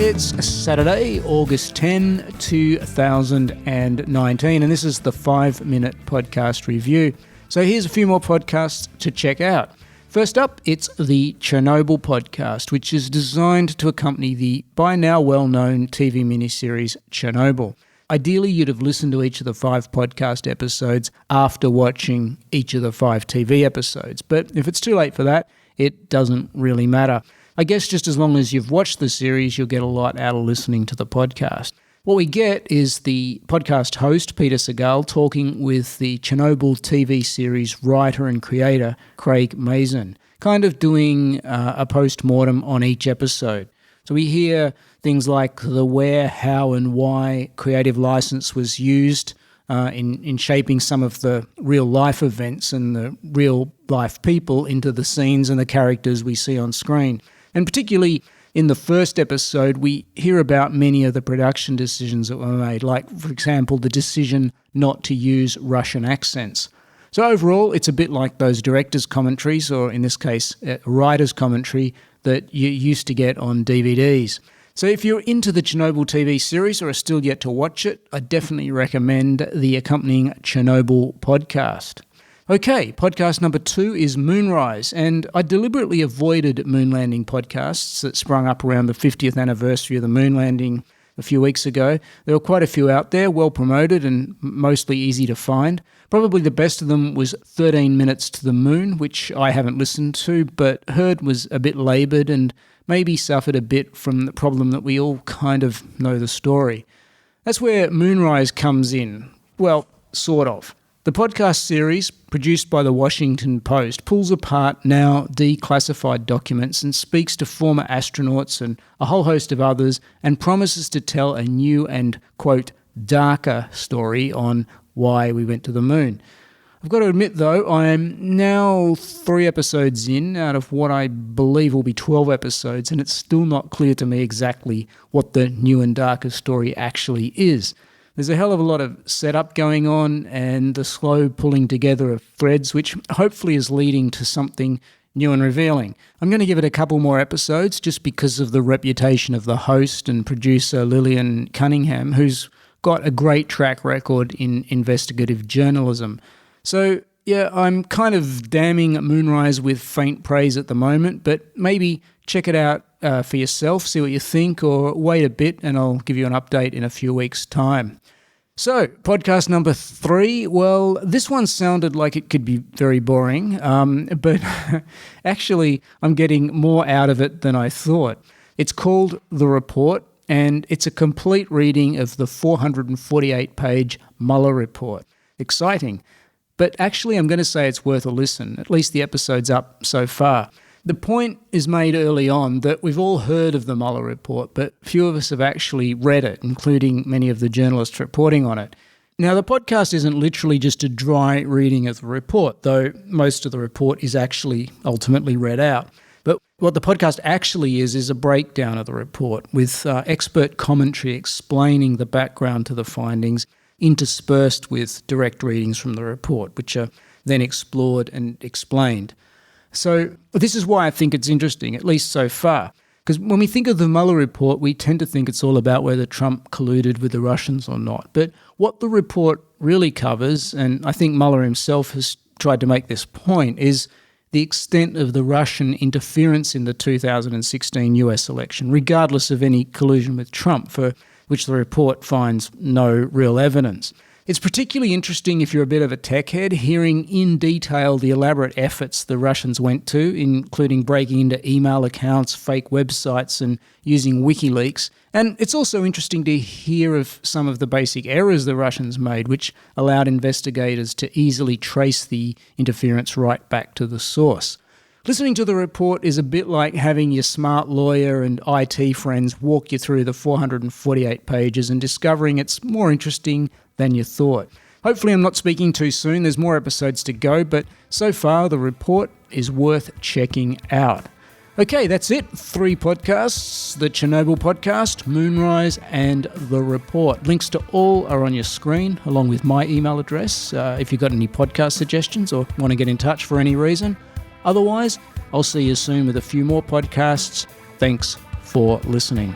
It's Saturday, August 10, 2019, and this is the 5-Minute Podcast Review. So here's a few more podcasts to check out. First up, it's the Chernobyl podcast, which is designed to accompany the by now well-known TV miniseries Chernobyl. Ideally, you'd have listened to each of the 5 podcast episodes after watching each of the 5 TV episodes, but if it's too late for that, it doesn't really matter. I guess just as long as you've watched the series, you'll get a lot out of listening to the podcast. What we get is the podcast host, Peter Segal, talking with the Chernobyl TV series writer and creator, Craig Mazin, kind of doing a post-mortem on each episode. So we hear things like the where, how and why creative license was used in shaping some of the real-life events and the real-life people into the scenes and the characters we see on screen. And particularly in the first episode, we hear about many of the production decisions that were made, like, for example, the decision not to use Russian accents. So overall, it's a bit like those director's commentaries, or in this case, a writer's commentary that you used to get on DVDs. So if you're into the Chernobyl TV series or are still yet to watch it, I definitely recommend the accompanying Chernobyl podcast. Okay, podcast number 2 is Moonrise, and I deliberately avoided moon landing podcasts that sprung up around the 50th anniversary of the moon landing a few weeks ago. There were quite a few out there, well promoted and mostly easy to find. Probably the best of them was 13 Minutes to the Moon, which I haven't listened to, but heard was a bit laboured and maybe suffered a bit from the problem that we all kind of know the story. That's where Moonrise comes in. Well, sort of. The podcast series, produced by the Washington Post, pulls apart now declassified documents and speaks to former astronauts and a whole host of others and promises to tell a new and, quote, darker story on why we went to the moon. I've got to admit, though, I am now 3 episodes in out of what I believe will be 12 episodes, and it's still not clear to me exactly what the new and darker story actually is. There's a hell of a lot of setup going on and the slow pulling together of threads, which hopefully is leading to something new and revealing. I'm going to give it a couple more episodes just because of the reputation of the host and producer Lillian Cunningham, who's got a great track record in investigative journalism. So, yeah, I'm kind of damning Moonrise with faint praise at the moment, but maybe check it out for yourself, see what you think, or wait a bit and I'll give you an update in a few weeks' time. So, podcast number 3, well, this one sounded like it could be very boring, but actually I'm getting more out of it than I thought. It's called The Report, and it's a complete reading of the 448-page Mueller report. Exciting. But actually I'm going to say it's worth a listen, at least the episode's up so far. The point is made early on that we've all heard of the Mueller report, but few of us have actually read it, including many of the journalists reporting on it. Now, the podcast isn't literally just a dry reading of the report, though most of the report is actually ultimately read out. But what the podcast actually is a breakdown of the report, with expert commentary explaining the background to the findings, interspersed with direct readings from the report, which are then explored and explained. So this is why I think it's interesting, at least so far. Because when we think of the Mueller report, we tend to think it's all about whether Trump colluded with the Russians or not. But what the report really covers, and I think Mueller himself has tried to make this point, is the extent of the Russian interference in the 2016 US election, regardless of any collusion with Trump, for which the report finds no real evidence. It's particularly interesting if you're a bit of a tech head, hearing in detail the elaborate efforts the Russians went to, including breaking into email accounts, fake websites, and using WikiLeaks. And it's also interesting to hear of some of the basic errors the Russians made, which allowed investigators to easily trace the interference right back to the source. Listening to the report is a bit like having your smart lawyer and IT friends walk you through the 448 pages and discovering it's more interesting than you thought. Hopefully I'm not speaking too soon, there's more episodes to go, but so far the report is worth checking out. Okay, that's it. 3 podcasts, the Chernobyl podcast, Moonrise, and The Report. Links to all are on your screen, along with my email address, if you've got any podcast suggestions or want to get in touch for any reason. Otherwise, I'll see you soon with a few more podcasts. Thanks for listening.